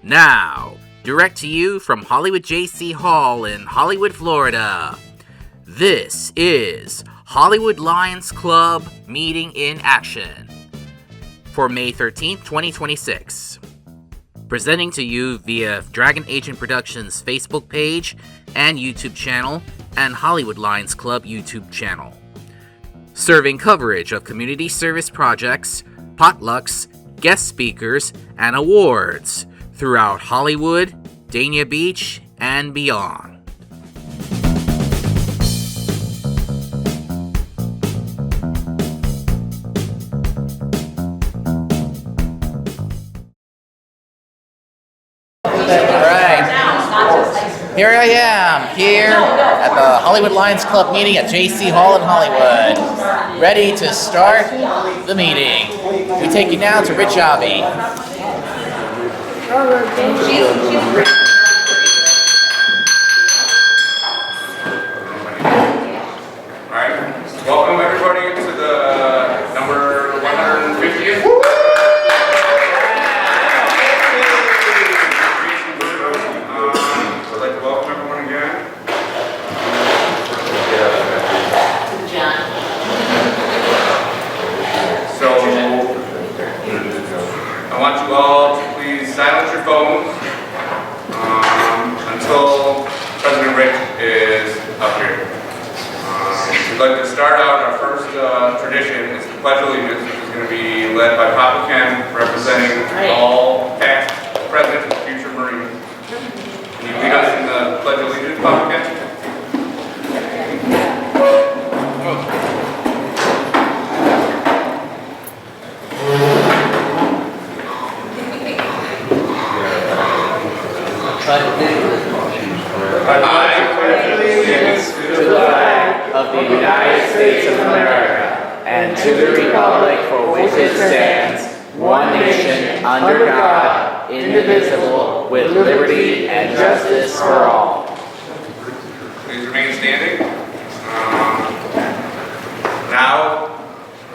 Now, direct to you from Hollywood J.C. Hall in Hollywood, Florida. This is Hollywood Lions Club Meeting in Action for May 13th, 2026. Presenting to you via Dragon Agent Productions Facebook page and YouTube channel and Hollywood Lions Club YouTube channel. Serving coverage of community service projects, potlucks, guest speakers, and awards throughout Hollywood, Dania Beach, and beyond. Here I am, here at the Hollywood Lions Club meeting at J.C. Hall in Hollywood, ready to start the meeting. We take you now to Rich Avi. Alright, welcome everybody to the number 150th. I want you all to please silence your phones until President Rick is up here. We'd like to start out our first tradition. It's the Pledge of Allegiance, which is going to be led by Papa Ken, representing all past, present, and future Marines. Can you lead us in the Pledge of Allegiance, Papa Ken? I pledge allegiance to the flag of the United States of America and to the republic for which it stands, one nation, under God, indivisible, with liberty and justice for all. Please remain standing. Now,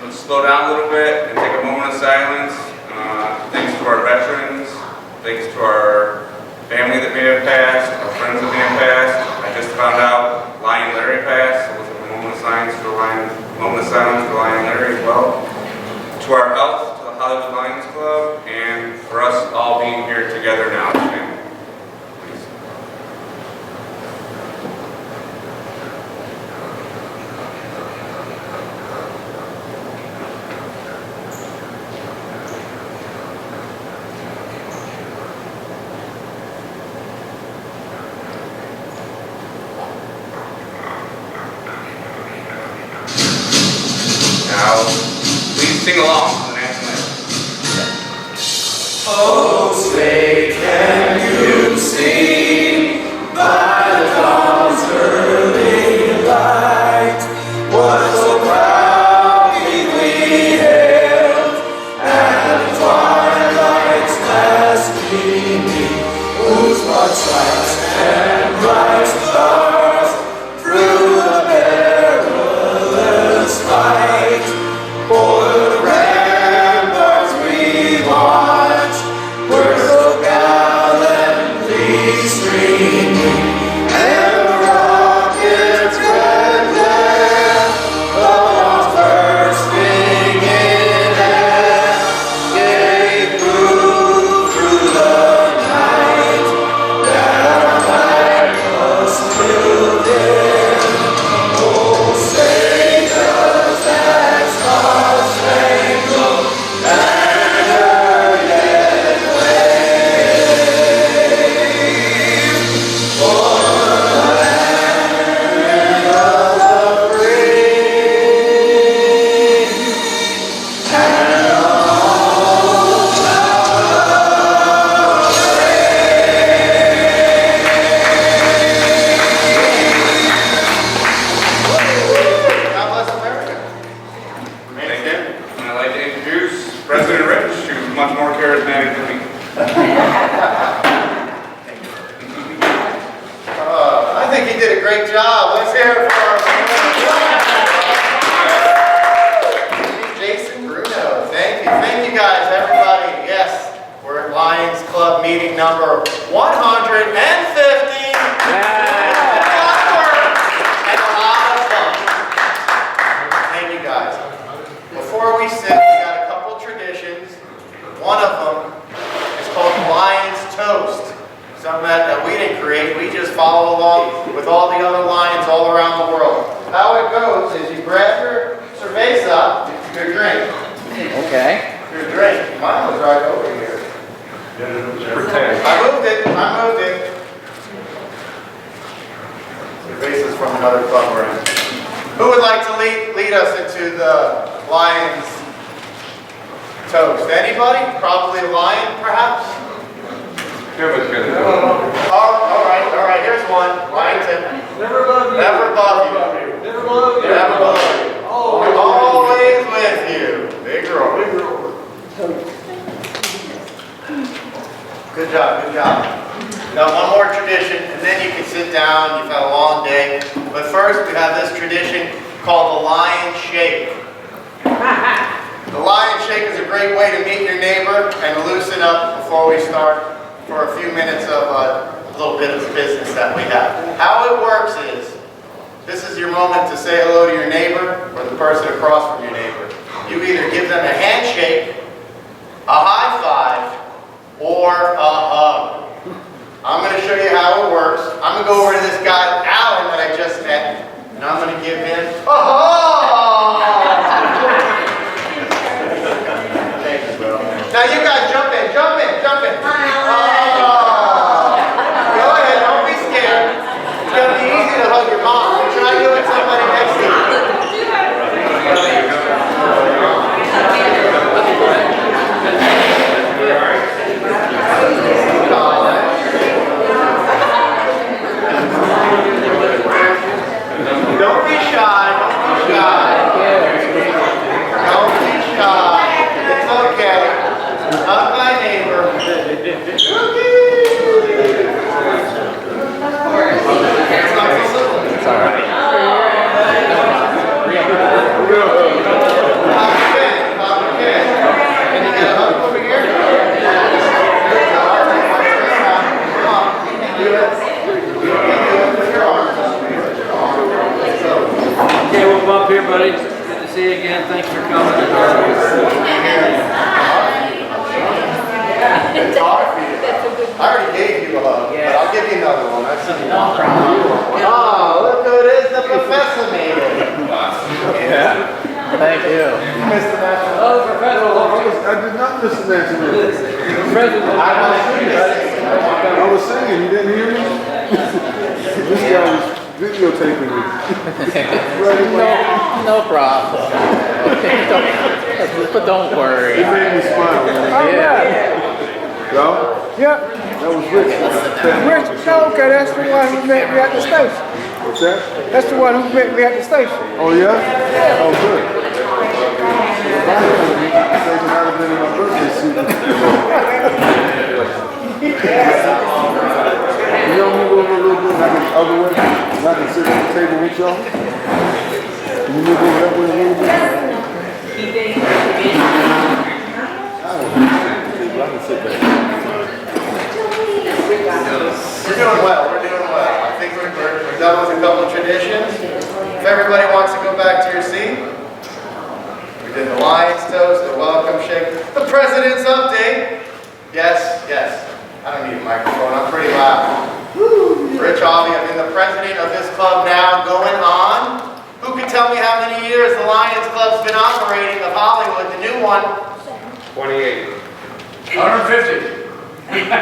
let's slow down a little bit and take a moment of silence. Thanks to our veterans, thanks to our family that may have passed, our friends that may have passed. I just found out Lion Larry passed, so let's have a moment of silence for Lion Larry as well. To our health, to the Hollywood Lions Club, and for us all being here together now. Please. Now, please sing along to the national anthem. Oh, say, can you see by the dawn's early light what so proudly we hailed at the twilight's last gleaming, whose broad stripes and bright stars through the perilous fight. For the ramparts we watch were so gallantly streaming, and the rocket's red glare, the walls bursting in air, gave proof through the night that our flag was still there. Oh, say does that star-spangled banner yet wave for the land of the free and all the brave. God bless America. Thank you. And I'd like to introduce President Rich, who's much more charismatic than me. I think he did a great job. Let's hear it for our Jason Bruno. Thank you guys, everybody. Yes, we're at Lions Club meeting. meeting number 150. And a lot of fun. Thank you guys. Before we sit, we got a couple traditions. One of them is called Lions Toast. Something that we didn't create. We just follow along with all the other lions all around the world. How it goes is you grab your cerveza, your drink. Okay. Your drink. Mine was right over here. I moved it. Cerveza's from another club we're in. Who would like to lead us into the Lions Toast? Anybody? Probably a lion, perhaps? All right, here's one. Lion. Never love you. Never love you. Never love you. Never love you. Always with you. Big girl. Good job. Now one more tradition, and then you can sit down. You've had a long day. But first, we have this tradition called the Lion Shake. The Lion Shake is a great way to meet your neighbor and loosen up before we start for a few minutes of a little bit of business that we have. How it works is, this is your moment to say hello to your neighbor or the person across from your neighbor. You either give them a handshake, a high five, or a hug. I'm going to show you how it works. I'm going to go over to this guy, Alan, that I just met, and I'm going to give him a hug. Thank you, bro. Now you guys jump in. Go ahead, don't be scared. It's going to be easy to hug your mom. Try to do it somebody next to you. Don't be shy. It's okay. Hug my neighbor. It's all right. Can you get a hug over here? Okay, we'll bump here, buddy. Good to see you again. Thanks for coming. It's hard for you. I already gave you a hug, but I'll give you another one. That's no problem. Oh, look who it is, the professor made it. Yeah. Thank you. You missed the national. Oh, Professor. I did not miss the national anthem. President. I was singing, you didn't hear me? This guy was videotaping me. No problem. But don't worry. It made me smile. Yeah. Yo? Yep. That was Rich. Rich, no, okay, that's the one who met me at the station. What's that? That's the one who met me at the station. Oh, yeah? Oh, good. If I had come to the station, I'd have been in my birthday suit. You know, move over a little bit, like the other way, and I can sit at the table with y'all. Can you move over that way a little bit? I can sit back. We're doing well. I think we're done with a couple of traditions. If everybody wants to go back to your seat, we did the Lions Toast, the welcome shake, the President's update. Yes. I don't need a microphone. I'm pretty loud. Rich Avi, I've been the president of this club now going on. Who can tell me how many years the Lions Club's been operating of Hollywood, the new one? 28. 150. Later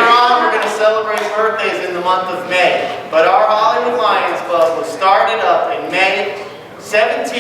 on, we're going to celebrate birthdays in the month of May. But our Hollywood Lions Club was started up in May 10th,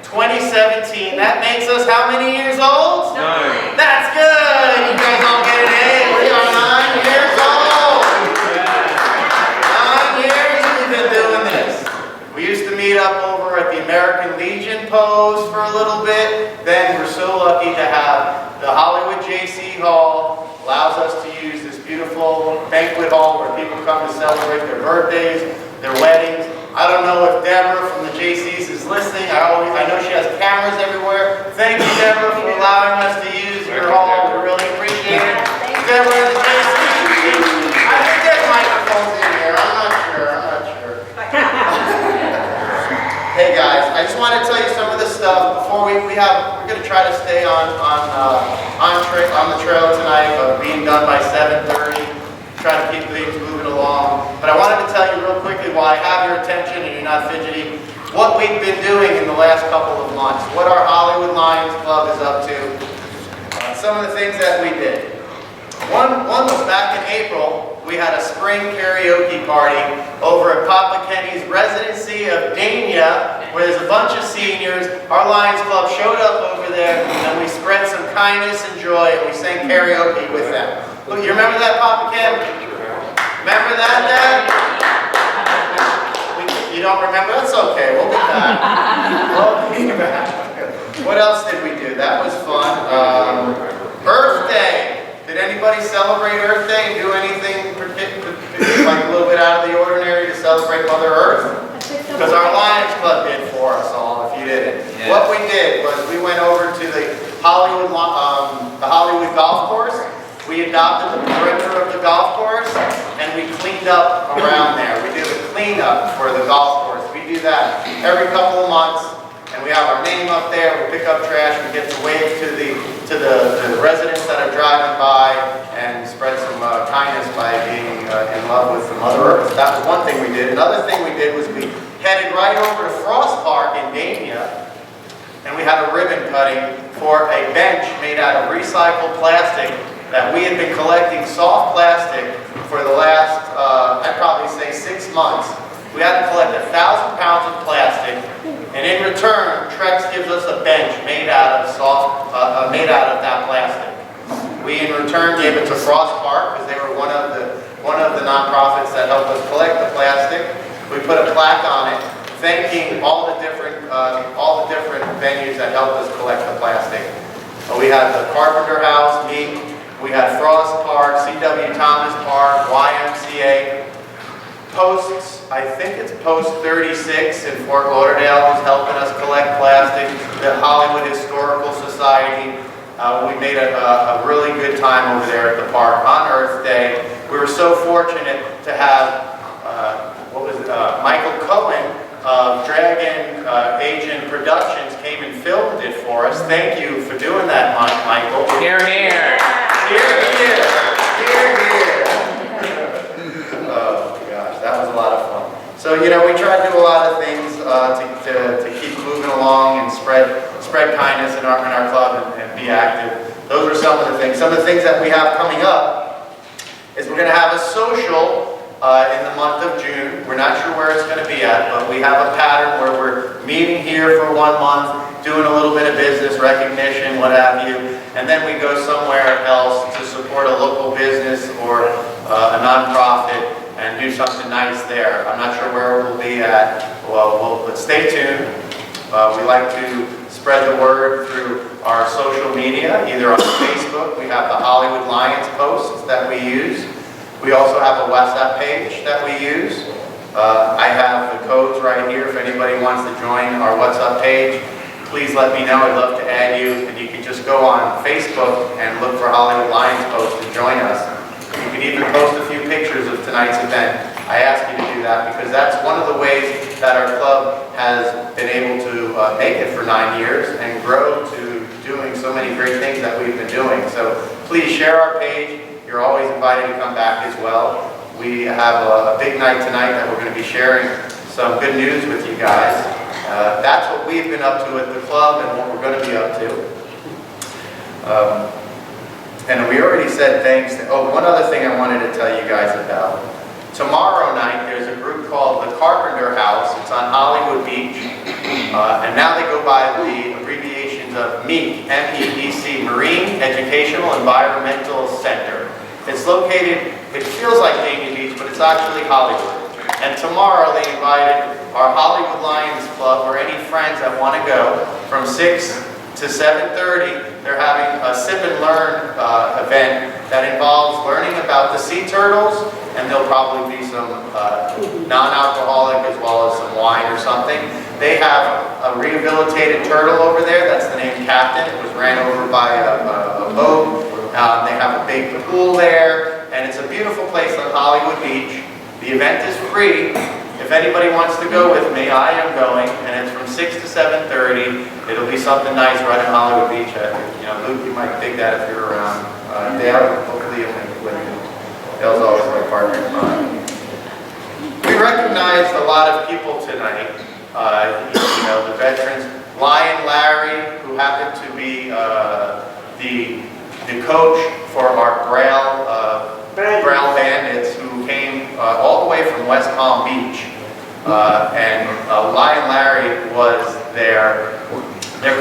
2017. That makes us how many years old? 9. That's good. You guys all get an A. We are 9 years old. 9 years we've been doing this. We used to meet up over at the American Legion Pose for a little bit. Then we're so lucky to have the Hollywood JC Hall. Allows us to use this beautiful banquet hall where people come to celebrate their birthdays, their weddings. I don't know if Deborah from the JCs is listening. I know she has cameras everywhere. Thank you, Deborah, for allowing us to we're going to try to stay on the trail tonight, being done by 7:30. Try to keep things moving along. But I wanted to tell you real quickly, while I have your attention and you're not fidgety, what we've been doing in the last couple of months, what our Hollywood Lions Club is up to, some of the things that we did. One was back in April. We had a spring karaoke party over at Papa Kenny's residency of Dania, where there's a bunch of seniors. Our Lions Club showed up over there, and we spread some kindness and joy, and we sang karaoke with them. Look, you remember that, Papa Ken? Remember that, Dad? You don't remember? That's okay. We'll be back. We'll be back. What else did we do? That was fun. Earth Day. Did anybody celebrate Earth Day and do anything like a little bit out of the ordinary to celebrate Mother Earth? Because our Lions Club did for us all, if you didn't. Yeah. What we did was we went over to the Hollywood golf course. We adopted the perimeter of the golf course, and we cleaned up around there. We did a cleanup for the golf course. We do that every couple of months, and we have our name up there. We pick up trash. We get to wave to the residents that are driving by and spread some kindness by being in love with the Mother Earth. That was one thing we did. Another thing we did was we headed right over to Frost Park in Dania, and we had a ribbon cutting for a bench made out of recycled plastic that we had been collecting soft plastic for the last, I'd probably say 6 months. We had to collect 1,000 pounds of plastic, and in return, Trex gives us a bench made out of that plastic. We in return gave it to Frost Park because they were one of the nonprofits that helped us collect the plastic. We put a plaque on it, thanking all the different venues that helped us collect the plastic. We had the Carpenter House meet. We had Frost Park, C.W. Thomas Park, YMCA. Posts, I think it's Post 36 in Fort Lauderdale who's helping us collect plastic. The Hollywood Historical Society. We made a really good time over there at the park on Earth Day. We were so fortunate to have Michael Cohen of Dragon Agent Productions came and filmed it for us. Thank you for doing that, Michael. Here, here. Here, here. Here, here. Oh, gosh, that was a lot of fun. So, we try to do a lot of things to keep moving along and spread kindness in our club and be active. Those are some of the things. Some of the things that we have coming up is we're going to have a social in the month of June. We're not sure where it's going to be at, but we have a pattern where we're meeting here for 1 month, doing a little bit of business recognition, what have you, and then we go somewhere else to support a local business or a nonprofit and do something nice there. I'm not sure where we'll be at. Well, but stay tuned. We like to spread the word through our social media, either on Facebook. We have the Hollywood Lions posts that we use. We also have a WhatsApp page that we use. I have the codes right here if anybody wants to join our WhatsApp page. Please let me know. I'd love to add you. And you can just go on Facebook and look for Hollywood Lions Post to join us. You can even post a few pictures of tonight's event. I ask you to do that because that's one of the ways that our club has been able to make it for 9 years and grow to doing so many great things that we've been doing. So please share our page. You're always invited to come back as well. We have a big night tonight that we're going to be sharing some good news with you guys. That's what we've been up to at the club and what we're going to be up to. And we already said thanks. One other thing I wanted to tell you guys about. Tomorrow night there's a group called the Carpenter House. It's on Hollywood Beach. And now they go by the abbreviations of MEEC, M-E-E-C, Marine Educational Environmental Center. It's located, it feels like Dania Beach, but it's actually Hollywood. And tomorrow they invited our Hollywood Lions Club or any friends that want to go from 6 to 7:30. They're having a sip and learn event that involves learning about the sea turtles, and there'll probably be some non-alcoholic as well as some wine or something. They have a rehabilitated turtle over there. That's the name Captain. It was ran over by a boat. They have a big pool there, and it's a beautiful place on Hollywood Beach. The event is free, If anybody wants to go with me, I am going, and it's from 6 to 7:30. It'll be something nice right in Hollywood Beach. Luke, you might dig that if you're around. Dale, hopefully you'll make it with me. Dale's always my partner in crime. We recognized a lot of people tonight. The veterans, Lion Larry, who happened to be the coach for our Braille Bandits, who came all the way from West Palm Beach. And Lion Larry was their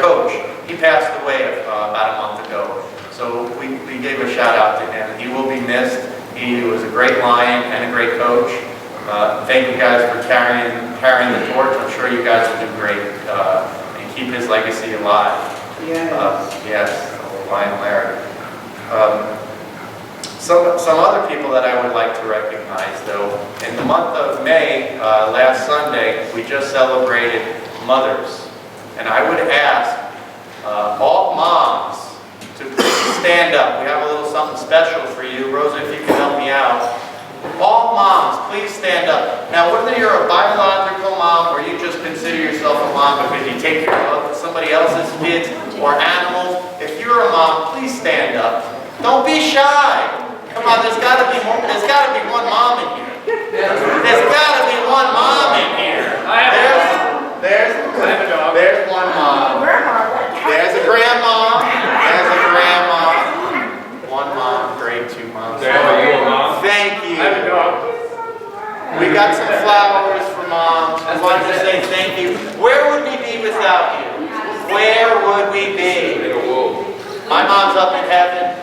coach. He passed away about a month ago. So we gave a shout out to him. He will be missed. He was a great Lion and a great coach. Thank you guys for carrying the torch. I'm sure you guys will do great and keep his legacy alive. Yes, Lion Larry. Some other people that I would like to recognize, though. In the month of May, last Sunday, we just celebrated Mothers. And I would ask all moms to please stand up. We have a little something special for you. Rosa, if you can help me out. All moms, please stand up. Now, whether you're a biological mom or you just consider yourself a mom because you take care of somebody else's kids or animals, if you're a mom, please stand up. Don't be shy. Come on, there's got to be one mom in here. There's got to be one mom in here. There's one mom. There's a grandma. There's a grandma. One mom, great, two moms. Are you a mom? Thank you. I have a dog. We got some flowers for moms. I wanted to say thank you. Where would we be without you? Where would we be? My mom's up in heaven.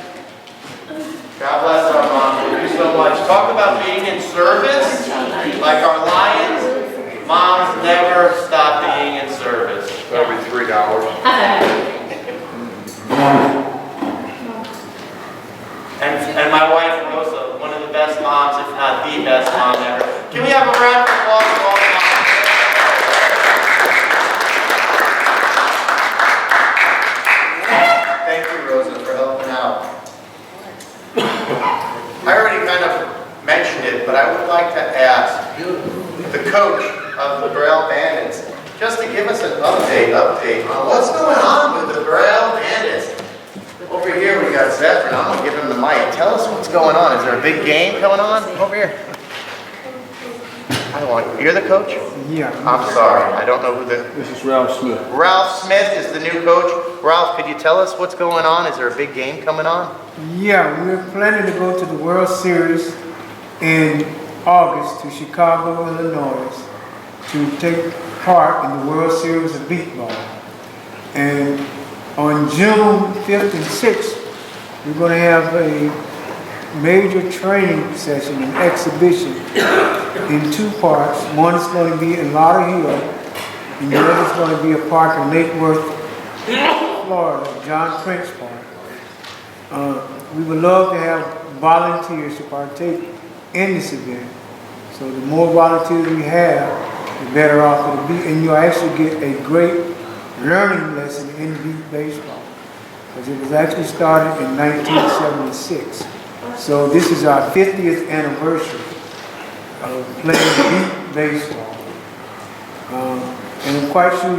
God bless our mom. Thank you so much. Talk about being in service, like our Lions. Moms never stop being in service. That'll be $3. And my wife, Rosa, one of the best moms, if not the best mom ever. Can we have a round of applause for all the moms? Thank you, Rosa, for helping out. I already kind of mentioned it, but I would like to ask the coach of the Braille Bandits just to give us an update on what's going on with the Braille Bandits. Over here we got Zephyr. I'm going to give him the mic. Tell us what's going on. Is there a big game going on? Over here. I don't want. You're the coach? Yeah. I'm sorry. I don't know who the... This is Ralph Smith. Ralph Smith is the new coach. Ralph, could you tell us what's going on? Is there a big game coming on? Yeah, we're planning to go to the World Series in August to Chicago, Illinois, to take part in the World Series of Beatball. And on June 5th and 6th, we're going to have a major training session, an exhibition in two parks. One is going to be in Lauderhill, and the other is going to be a park in Lake Worth, Florida, John Prince Park. We would love to have volunteers to partake in this event. So the more volunteers we have, the better off it'll be. And you'll actually get a great learning lesson in beat baseball. Because it was actually started in 1976. So this is our 50th anniversary of playing beat baseball. And I'm quite sure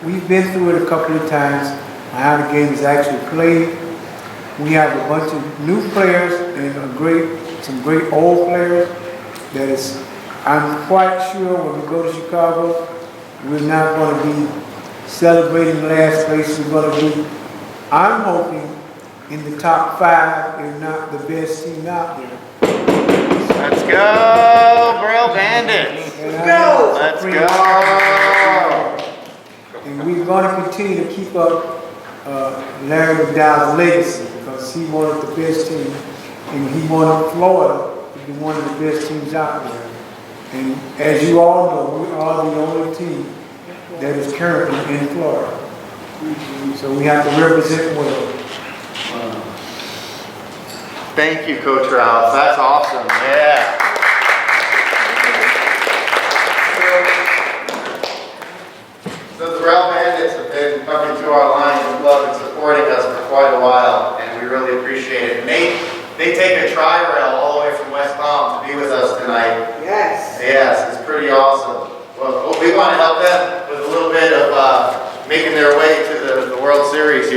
we've been through it a couple of times, how the game is actually played. We have a bunch of new players and some great old players that is, I'm quite sure when we go to Chicago, we're not going to be celebrating last place. We're going to be, I'm hoping, in the top 5, if not the best team out there. Let's go, Braille Bandits. Let's go. And we're going to continue to keep up Larry McDowell's legacy because he wanted the best team and he wanted Florida to be one of the best teams out there. And as you all know, we are the only team that is currently in Florida. So we have to represent well. Thank you, Coach Ralph. That's awesome. Yeah. So the Braille Bandits have been coming to our Lions Club and supporting us for quite a while, and we really appreciate it. And they take a tri-rail all the way from West Palm to be with us tonight. Yes. Yes, it's pretty awesome.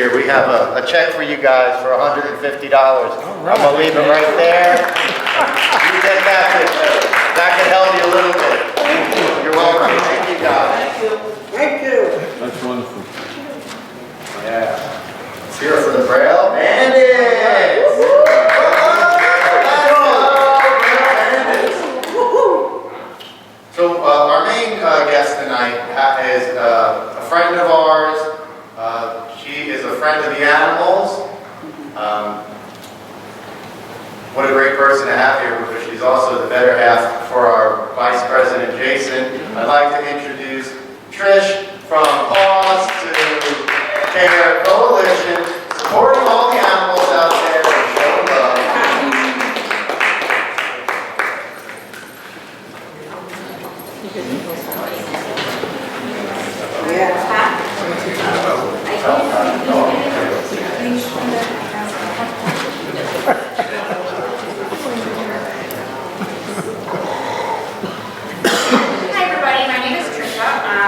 here. We have a check for you guys for $150. I'm gonna leave it right there. You get that can help you a little bit. You're welcome. Thank you guys. Thank you. That's wonderful. Yeah. Let's hear it for the Braille Bandits. So our main guest tonight is a friend of ours. She is a friend of the animals. What a great person to have here, because she's also the better half for our Vice President Jason. I'd like to introduce Trish from Paws to Care Coalition, supporting all the animals out there and showing love.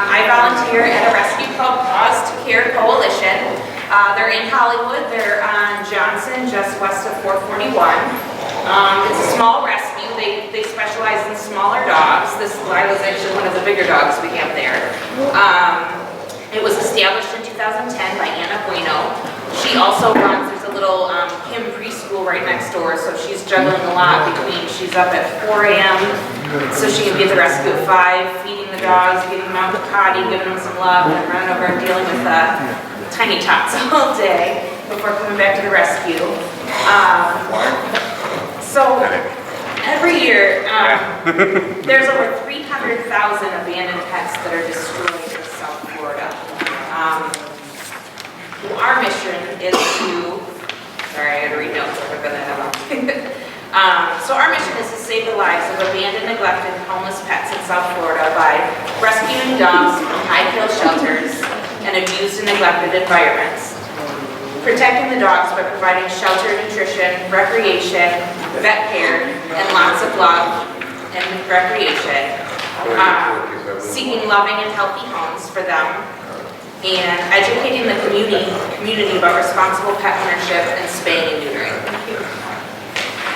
I volunteer at a rescue called Paws to Care Coalition. They're in Hollywood. They're on Johnson, just west of 441. It's a small rescue. They specialize in smaller dogs. I was actually one of the bigger dogs we have there. It was established in 2010 by Anna Bueno. She also runs, there's a little Kim preschool right next door, so she's juggling a lot between, she's up at 4 a.m. so she can be at the rescue at 5, feeding the dogs, getting them out the potty, giving them some love, and running over and dealing with tiny tots all day before coming back to the rescue. So every year, there's over 300,000 abandoned pets that are destroyed in South Florida. Our mission is to, sorry, I had to read notes, I'm gonna have so our mission is to save the lives of abandoned, neglected, homeless pets in South Florida by rescuing dogs from high-kill shelters and abused and neglected environments, protecting the dogs by providing shelter, nutrition, recreation, vet care, and lots of love and recreation, seeking loving and healthy homes for them, and educating the community about responsible pet ownership and spaying and neutering.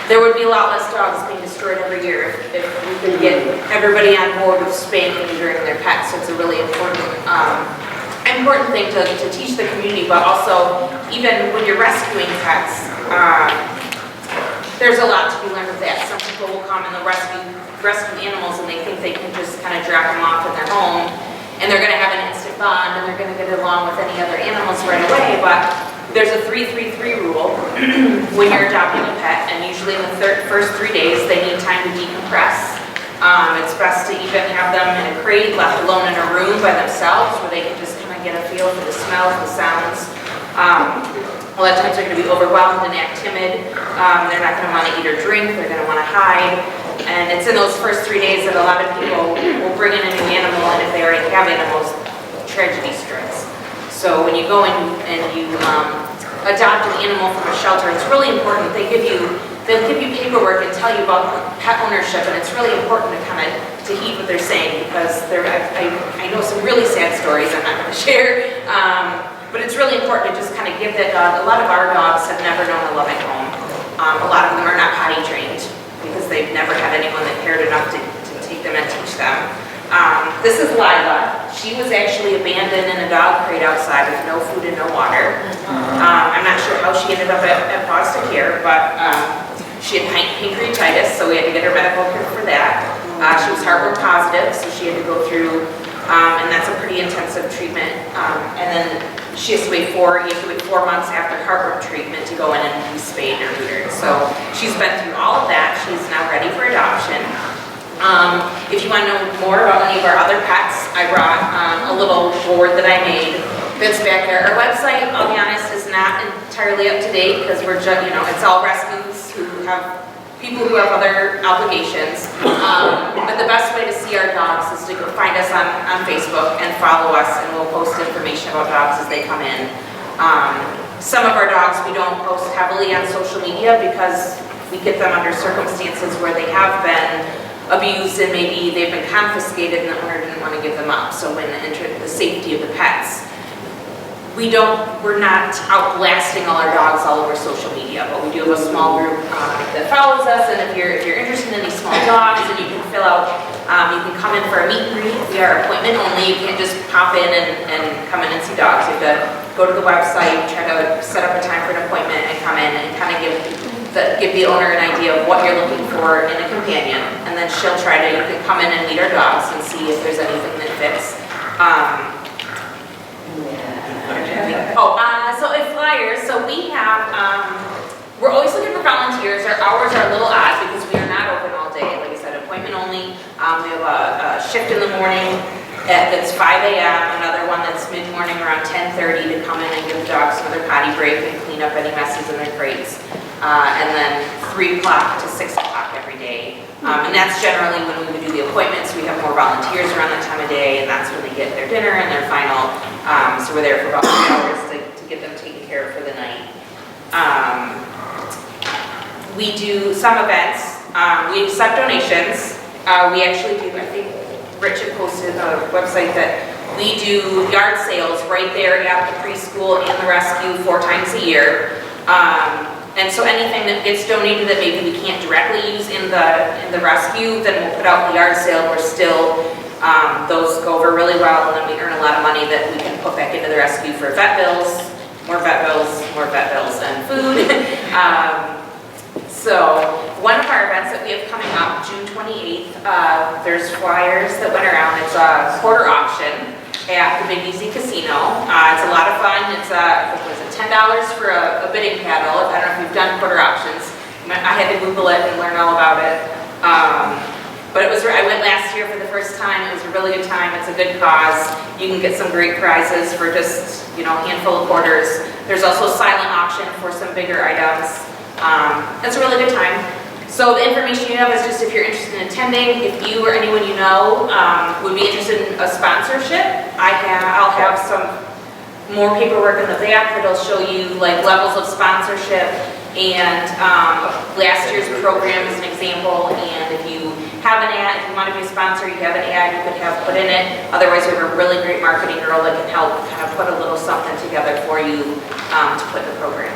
There would be a lot less dogs being destroyed every year if we could get everybody on board with spaying and neutering their pets. So it's a really important thing to teach the community, but also even when you're rescuing pets, there's a lot to be learned with that. Some people will come and they'll rescue animals and they think they can just kind of drop them off in their home and they're going to have an instant bond and they're going to get along with any other animals right away, but there's a 3-3-3 rule when you're adopting a pet, and usually in the first 3 days they need time to decompress. It's best to even have them in a crate, left alone in a room by themselves where they can just kind of get a feel for the smells, the sounds. A lot of times they're going to be overwhelmed and act timid. They're not going to want to eat or drink. They're going to want to hide. And it's in those first 3 days that a lot of people will bring in a new animal, and if they already have animals, tragedy strikes. So when you go in and you adopt an animal from a shelter, it's really important. They'll give you paperwork and tell you about pet ownership, and it's really important to heed what they're saying, because I know some really sad stories I'm not going to share. But it's really important to just kind of give that dog. A lot of our dogs have never known a loving home. A lot of them are not potty trained because they've never had anyone that cared enough to take them and teach them. This is Lila. She was actually abandoned in a dog crate outside with no food and no water. I'm not sure how she ended up at Paws to Care, but she had pancreatitis, so we had to get her medical care for that. She was heartworm positive, so she had to go through, and that's a pretty intensive treatment. And then she has to wait 4 months after heartworm treatment to go in and be spayed or neutered. So she's been through all of that. She's now ready for adoption. If you want to know more about any of our other pets, I brought a little board that I made that's back there. Our website, I'll be honest, is not entirely up to date because we're just, it's all rescues who have people who have other obligations. But the best way to see our dogs is to go find us on Facebook and follow us, and we'll post information about dogs as they come in. Some of our dogs we don't post heavily on social media because we get them under circumstances where they have been abused and maybe they've been confiscated and the owner didn't want to give them up. So when the safety of the pets. we're not out blasting all our dogs all over social media, but we do have a small group that follows us, and if you're interested in these small dogs, and you can fill out, you can come in for a meet and greet. We are appointment only. You can't just pop in and come in and see dogs. You have to go to the website, try to set up a time for an appointment, and come in and kind of give the owner an idea of what you're looking for in a companion, and then you can come in and meet our dogs and see if there's anything that fits. So if flyers, so we have, we're always looking for volunteers. Our hours are a little odd because we are not open all day. Like I said, appointment only. We have a shift in the morning that's 5 a.m., another one that's mid-morning around 10:30 to come in and give the dogs another potty break and clean up any messes in their crates. And then 3 o'clock to 6 o'clock every day. And that's generally when we would do the appointments. We have more volunteers around that time of day, and that's when they get their dinner and their final. So we're there for about 3 hours to get them taken care of for the night. We do some events. We accept donations. We actually do, I think Rich had posted on a website that we do yard sales right there at the preschool and the rescue 4 times a year. And so anything that gets donated that maybe we can't directly use in the rescue, then we'll put out in the yard sale. We're still, those go over really well, and then we earn a lot of money that we can put back into the rescue for vet bills, more vet bills, and food. So one of our events that we have coming up, June 28th, there's flyers that went around. It's a quarter auction at the Big Easy Casino. It's a lot of fun. It's $10 for a bidding paddle. I don't know if you've done quarter auctions. I had to Google it and learn all about it. But I went last year for the first time. It was a really good time. It's a good cause. You can get some great prizes for just, a handful of quarters. There's also a silent auction for some bigger items. It's a really good time. So the information you have is just if you're interested in attending, if you or anyone you know would be interested in a sponsorship, I'll have some more paperwork in the back that'll show you like levels of sponsorship and last year's program is an example. And if you have an ad, if you want to be a sponsor, you have an ad you could have put in it. Otherwise, we have a really great marketing girl that can help kind of put a little something together for you to put in the program.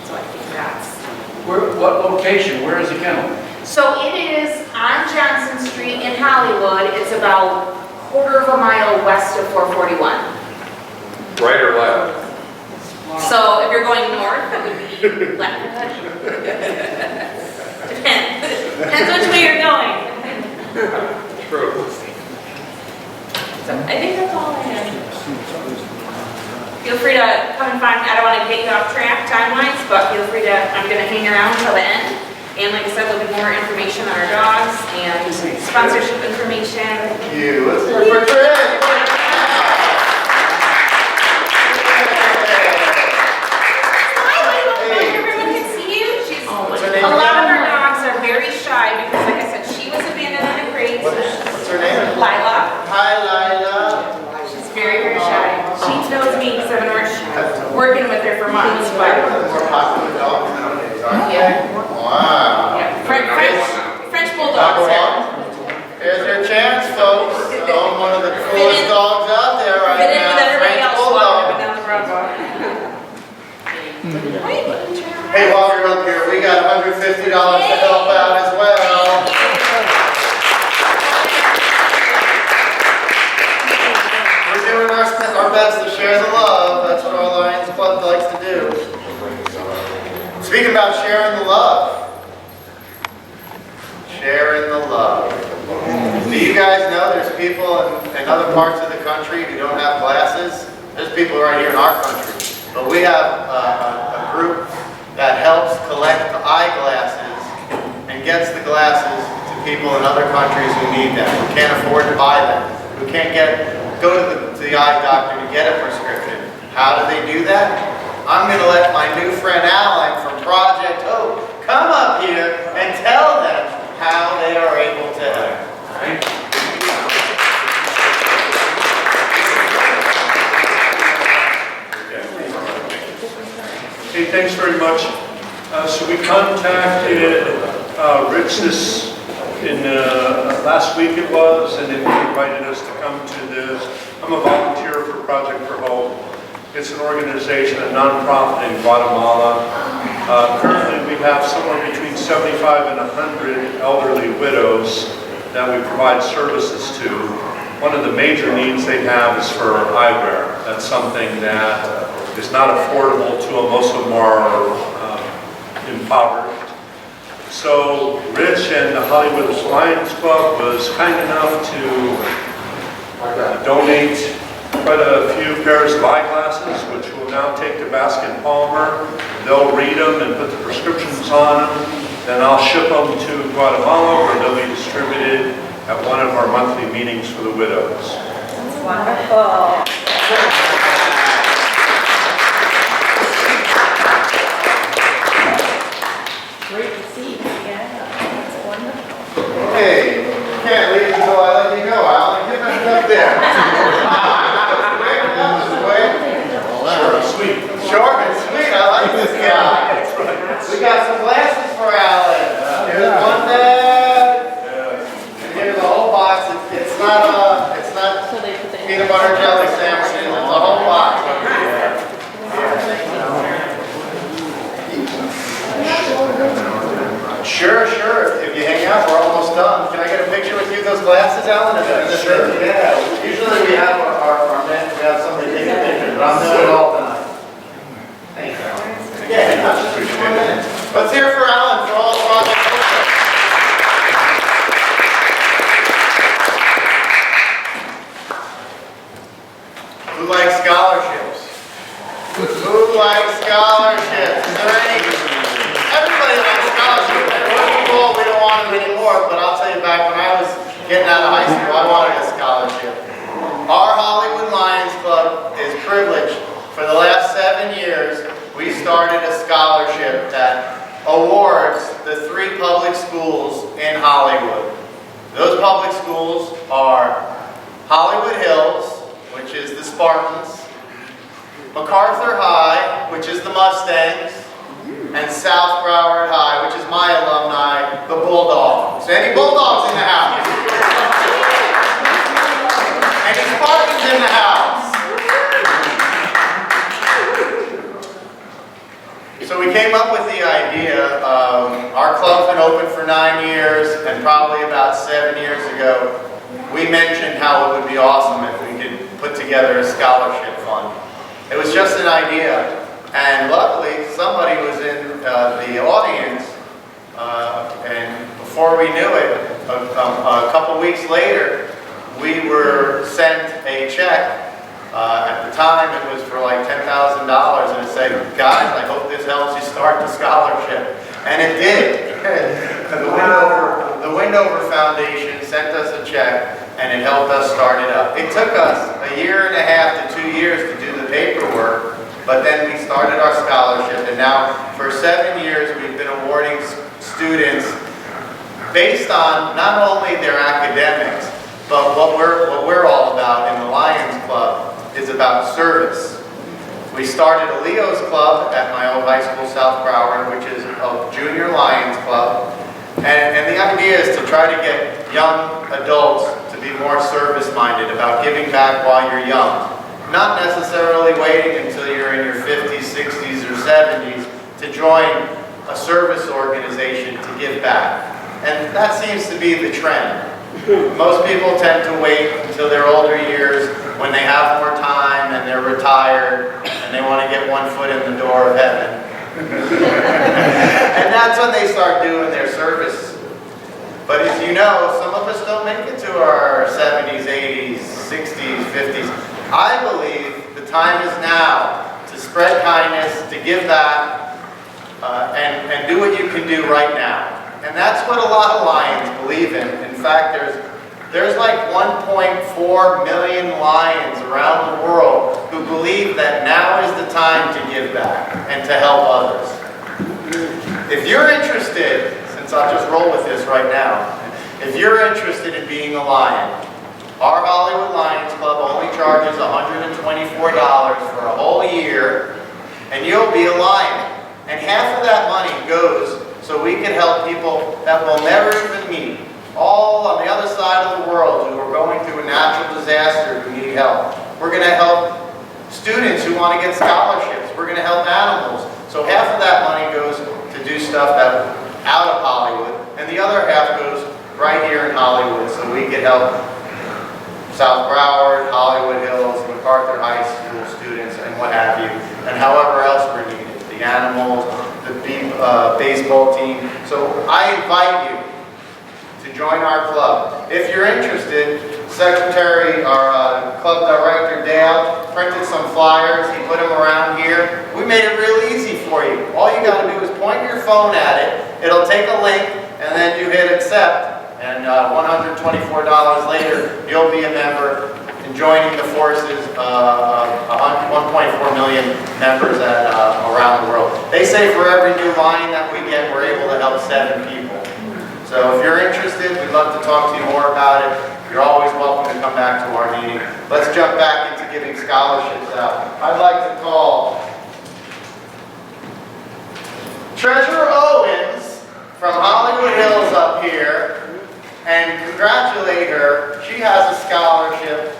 So I think that's. What location? Where is the kennel? So it is on Johnson Street in Hollywood. It's about a quarter of a mile west of 441. Right or left? So if you're going north, it would be left. Depends which way you're going. True. So I think that's all I have. Feel free to come and find me. I don't want to get you off track time-wise, but feel free to, I'm going to hang around until the end. And like I said, there'll be more information on our dogs and sponsorship information. You, let's do it for Trish. Everyone can see you. A lot of our dogs are very shy because, like I said, she was abandoned in a crate. What's her name? Lila. Hi, Lila. She's very, very shy. She knows me because I've been working with her for months. But More popular dog nowadays, aren't they? yeah, Wow. yeah. French bulldogs. Here's your chance, folks. Own one of the coolest dogs out there right Fit in now. with everybody French else Bulldog. walking down the road. Hey, while you're up here, we got $150 to help out as well. We're doing our best to share the love. That's what our Lions Club likes to do. Speaking about sharing the love. Sharing the love. Do you guys know there's people in other parts of the country who don't have glasses? There's people right here in our country. But we have a group that helps collect the eyeglasses and gets the glasses to people in other countries who need them, who can't afford to buy them, who can't go to the eye doctor to get a prescription. How do they do that? I'm going to let my new friend Alan from Project Hope come up here and tell them how they are able to help. Hey, thanks very much. So we contacted Rich last week it was, and then he invited us to come to this. I'm a volunteer for Project for Hope. It's an organization, a nonprofit in Guatemala. Currently, we have somewhere between 75 and 100 elderly widows that we provide services to. One of the major needs they have is for eyewear. That's something that is not affordable to them. Most of them are impoverished. So Rich and the Hollywood Lions Club was kind enough to donate quite a few pairs of eyeglasses, which we'll now take to Baskin Palmer. They'll read them and put the prescriptions on them. Then I'll ship them to Guatemala, where they'll be distributed at one of our monthly meetings for the widows. That's wonderful. Great to see you. Yeah, that's wonderful. Hey, can't leave until I let you go, Alan. Get back up there. That was quick. Short and sweet. Short and sweet. I like this guy. We got some glasses for Alan. Here's one there. And here's a whole box. It's not peanut butter jelly sandwiches. It's a whole box. Sure. If you hang out, we're almost done. Can I get a picture with you? Those glasses, Alan? Sure. Yeah. Usually we have our men, we have somebody take a picture, but I'm doing it all tonight. Thanks, Alan. Yeah, not just 1 minute. Let's hear for Alan for all the projects. Who likes scholarships? Who likes scholarships? Is there any? Everybody likes scholarships. We don't want them anymore, but I'll tell you, back when I was getting out of high school, I wanted a scholarship. Our Hollywood Lions Club is privileged. For the last 7 years, we started a scholarship that awards the 3 public schools in Hollywood. Those public schools are Hollywood Hills, which is the Spartans, MacArthur High, which is the Mustangs, and South Broward High, which is my alumni, the Bulldogs. Any Bulldogs in the house? Any Spartans in the house? So we came up with the idea, our club's been open for 9 years, and probably about 7 years ago, we mentioned how it would be awesome if we could put together a scholarship fund. It was just an idea. And luckily, somebody was in the audience, and before we knew it, a couple weeks later, we were sent a check. At the time, it was for like $10,000, and it said, "Guys, I hope this helps you start the scholarship." And it did. The Windover Foundation sent us a check, and it helped us start it up. It took us 1.5 years to 2 years to do the paperwork. But then we started our scholarship, and now for 7 years we've been awarding students based on not only their academics, but what we're all about in the Lions Club is about service. We started a Leo's Club at my old high school, South Broward, which is a junior Lions Club. And the idea is to try to get young adults to be more service-minded about giving back while you're young. Not necessarily waiting until you're in your 50s, 60s, or 70s to join a service organization to give back. And that seems to be the trend. Most people tend to wait until their older years when they have more time and they're retired and they want to get one foot in the door of heaven. And that's when they start doing their service. But as you know, some of us don't make it to our 70s, 80s, 60s, 50s. I believe the time is now to spread kindness, to give back, and do what you can do right now. And that's what a lot of Lions believe in. In fact, there's like 1.4 million Lions around the world who believe that now is the time to give back and to help others. If you're interested, since I'll just roll with this right now, if you're interested in being a Lion, our Hollywood Lions Club only charges $124 for a whole year, and you'll be a Lion. And half of that money goes so we can help people that we'll never even meet, all on the other side of the world who are going through a natural disaster who need help. We're going to help students who want to get scholarships. We're going to help animals. So half of that money goes to do stuff that out of Hollywood, and the other half goes right here in Hollywood, so we could help South Broward, Hollywood Hills, MacArthur High School students, and what have you, and however else we're needed. The animals, the baseball team. So I invite you to join our club. If you're interested, Secretary, our club director, Dale, printed some flyers. He put them around here. We made it real easy for you. All you got to do is point your phone at it. It'll take a link, and then you hit accept. And $124 later, you'll be a member and joining the forces of 1.4 million members around the world. They say for every new line that we get, we're able to help 7 people. So if you're interested, we'd love to talk to you more about it. You're always welcome to come back to our meeting. Let's jump back into giving scholarships out. I'd like to call Treasurer Owens from Hollywood Hills up here and congratulate her. She has a scholarship.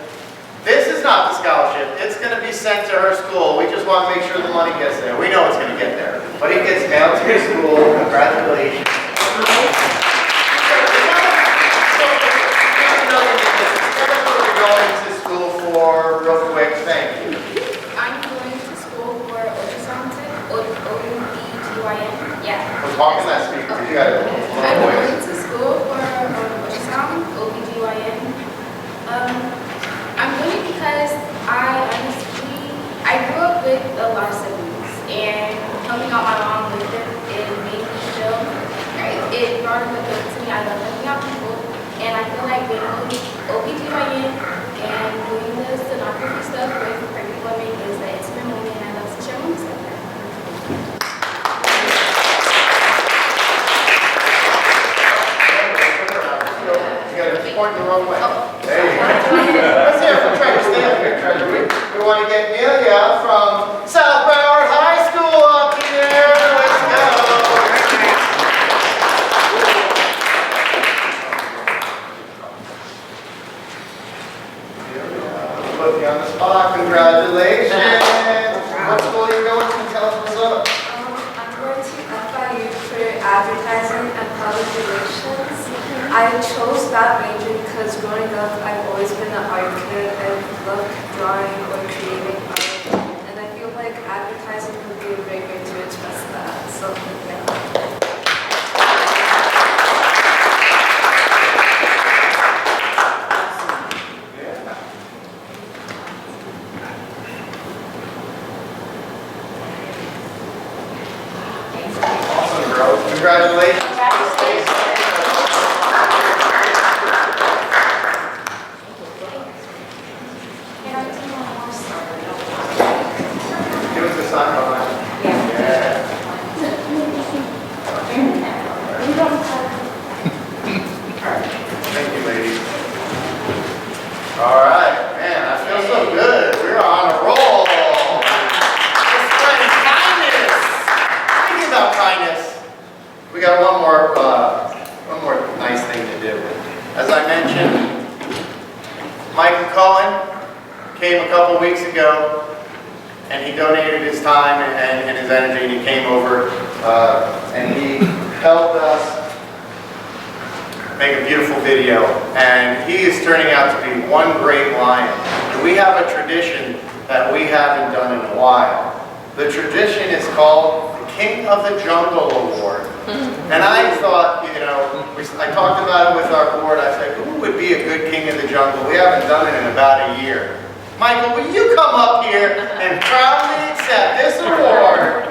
This is not the scholarship. It's going to be sent to her school. We just want to make sure the money gets there. We know it's going to get there. But it gets mailed to her school. Congratulations. Going to school for, real quick, thank you. I'm going to school for ultrasound tech, OBGYN. Yeah. We're talking that speaker. You got it. I'm going to school for ultrasound, OBGYN. I'm going because I grew up with a lot of siblings, and helping out my mom with them, it made me feel, it brought me to me. I love helping out people, and I feel like being OBGYN and doing the sonography stuff with pregnant women is an intimate moment, and I love to share moments like that. You got to point the wrong way. There you go. Let's hear it from Treasurer. Stay up here, Treasurer. We want to get Amelia from South Broward High School up here. Let's go. Put you on the spot. Congratulations. What school are you going to? Tell us what's up. I'm going to FIU for advertising and public relations. I chose that major because growing up, I've always been an art kid. I love drawing or creating art, and I feel like advertising would be a great way to express that. So, yeah. Awesome, girls. Congratulations. Give us a sign behind. Yeah. Thank you, ladies. All right, man, I feel so good. We're on a roll. Let's spread kindness. Speaking about kindness, we got one more nice thing to do. As I mentioned, Michael Cohen came a couple weeks ago, and he donated his time and his energy, and he came over and he helped us make a beautiful video, and he is turning out to be one great lion. And we have a tradition that we haven't done in a while. The tradition is called the King of the Jungle Award. And I thought, I talked about it with our board. I said, who would be a good king of the jungle? We haven't done it in about a year. Michael, will you come up here and proudly accept this award?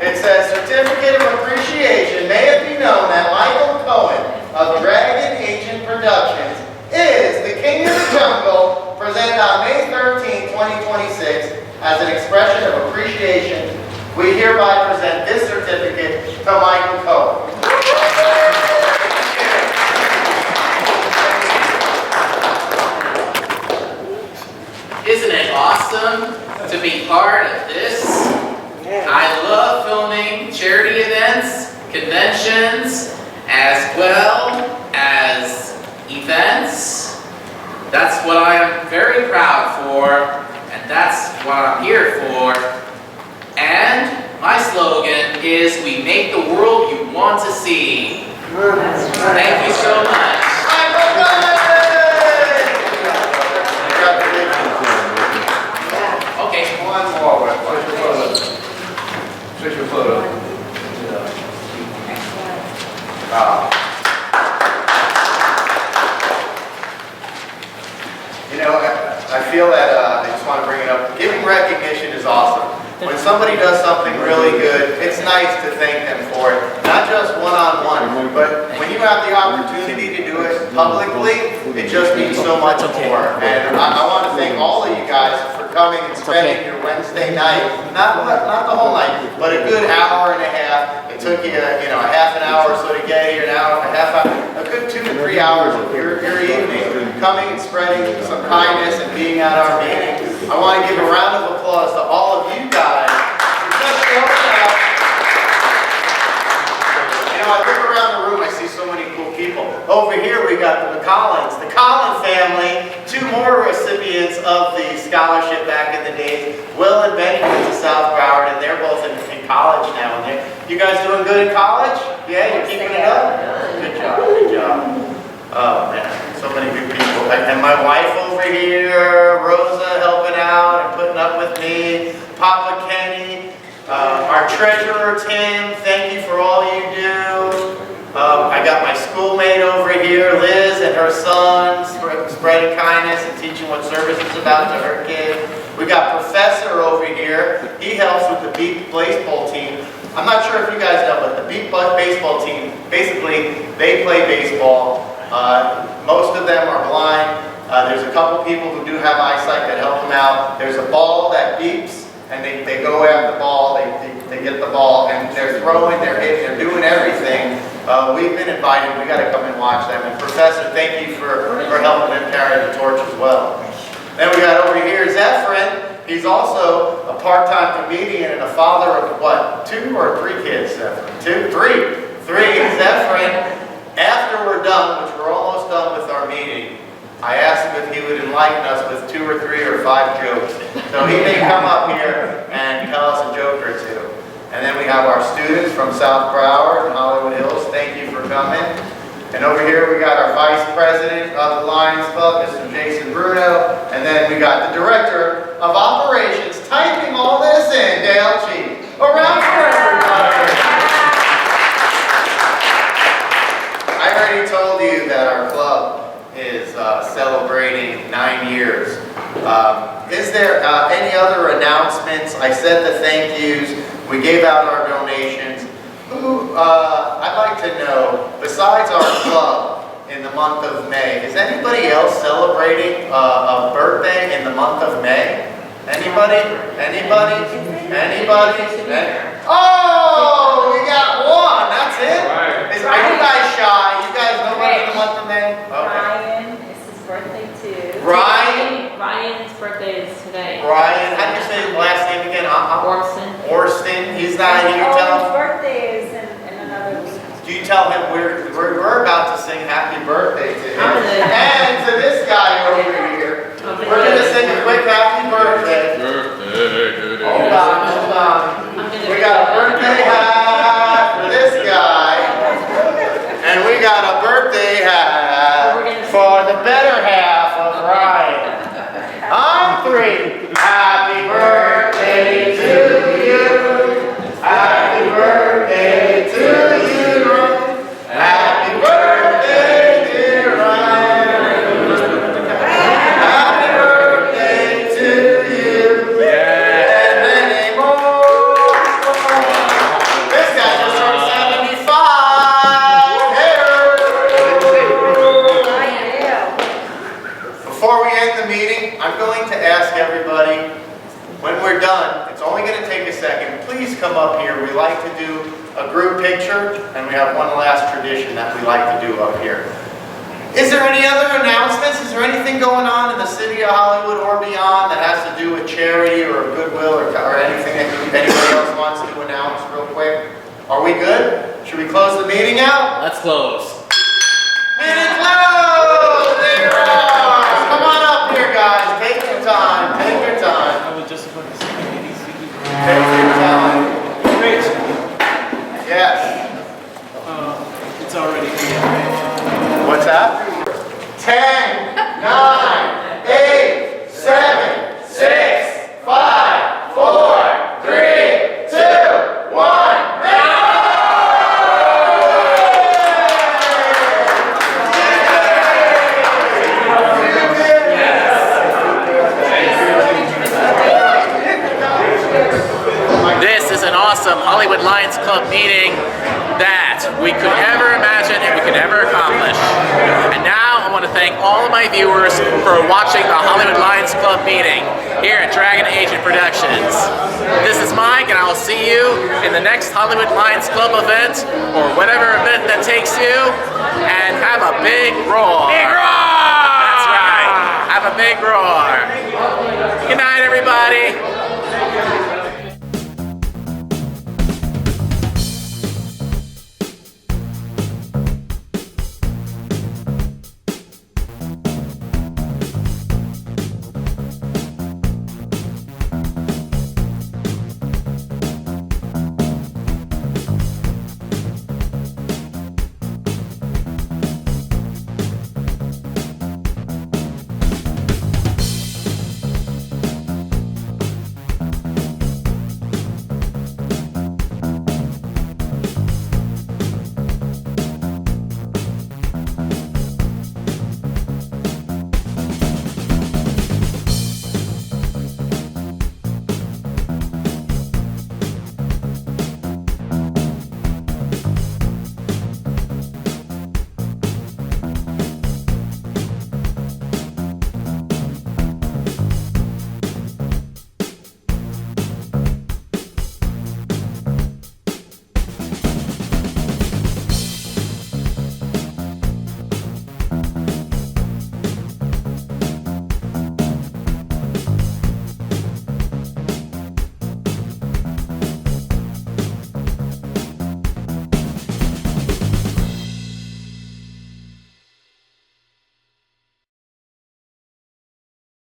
It says, Certificate of Appreciation. May it be known that Michael Cohen of Dragon Agent Productions is the King of the Jungle, presented on May 13, 2026, as an expression of appreciation. We hereby present this certificate to Michael Cohen. Isn't it awesome to be part of this? I love filming charity events, conventions, as well as events. That's what I am very proud for, and that's what I'm here for. And my slogan is, we make the world you want to see. Thank you so much. Okay. One more. Switch your photo. You know, I feel that I just want to bring it up. Giving recognition is awesome. When somebody does something really good, it's nice to thank them for it. Not just one-on-one, but when you have the opportunity to do it publicly, it just means so much more. And I want to thank all of you guys for coming and spending your Wednesday night, not the whole night, but a good hour and a half. It took you, a half an hour or so to get here, an hour, a half hour, a good 2 to 3 hours of your evening, coming and spreading some kindness and being at our meeting. I want to give a round of applause to all of you guys for just showing up. You know, I look around the room, I see so many cool people. Over here we got the Collins family, 2 more recipients of the scholarship back in the days. Will and Benny went to South Broward, and they're both in college now. And you guys doing good in college? Yeah, you're keeping it up? Good job, good job. Oh man, so many good people. And my wife over here, Rosa, helping out and putting up with me. Papa Kenny, our treasurer Tim, thank you for all you do. I got my schoolmate over here, Liz, and her son, spreading kindness and teaching what service is about to her kid. We got Professor over here. He helps with the beep baseball team. I'm not sure if you guys know, but the beep baseball team, basically, they play baseball. Most of them are blind. There's a couple people who do have eyesight that help them out. There's a ball that beeps, and they go after the ball, they get the ball, and they're throwing, they're hitting, they're doing everything. We've been invited, we got to come and watch them. And Professor, thank you for helping them carry the torch as well. Then we got over here Zephyrin. He's also a part-time comedian and a father of what, 2 or 3 kids, Zephyrin? 3 Zephyrin. After we're done, which we're almost done with our meeting, I asked him if he would enlighten us with 2 or 3 or 5 jokes. So he may come up here and tell us a joke or 2. And then we have our students from South Broward and Hollywood Hills. Thank you for coming. And over here we got our Vice President of the Lions Club, Mr. Jason Bruno. And then we got the Director of Operations typing all this in, Dale G. A round for everybody. I already told you that our club is celebrating 9 years. Is there any other announcements? I said the thank yous. We gave out our donations. I'd like to know, besides our club in the month of May, is anybody else celebrating a birthday in the month of May? Anybody? Anybody? Anybody? Oh, we got 1. That's it? Are you guys shy? You guys know about the month of May? Okay. Ryan, it's his birthday too. Ryan's birthday is today. Ryan, how do you say his last name again? Orston. He's not here. Oh, his birthday is in another week. Do you tell him we're about to sing happy birthday to him? And to this guy over here. We're going to sing a quick happy birthday. Hold on. We got a birthday hat for this guy. And we got a birthday hat for the better half of Ryan. On 3. Happy birthday to you. Happy birthday to you. Happy birthday, dear Ryan. Happy birthday to you. And many more. This guy just turned 75. Before we end the meeting, I'm going to ask everybody, when we're done, it's only going to take a second, please come up here. We like to do a group picture, and we have one last tradition that we like to do up here. Is there any other announcements? Is there anything going on in the city of Hollywood or beyond that has to do with charity or goodwill or anything that anybody else wants to announce real quick? Are we good? Should we close the meeting out? Let's close. Meeting closed! There you are! Come on up here, guys. Take your time. Take your time. awesome Hollywood Lions Club meeting that we could ever imagine and we could ever accomplish. And now I want to thank all of my viewers for watching the Hollywood Lions Club meeting here at Dragon Agent Productions. This is Mike, and I will see you in the next Hollywood Lions Club event, or whatever event that takes you, and have a big roar. Big roar! That's right. Have a big roar. Good night, everybody.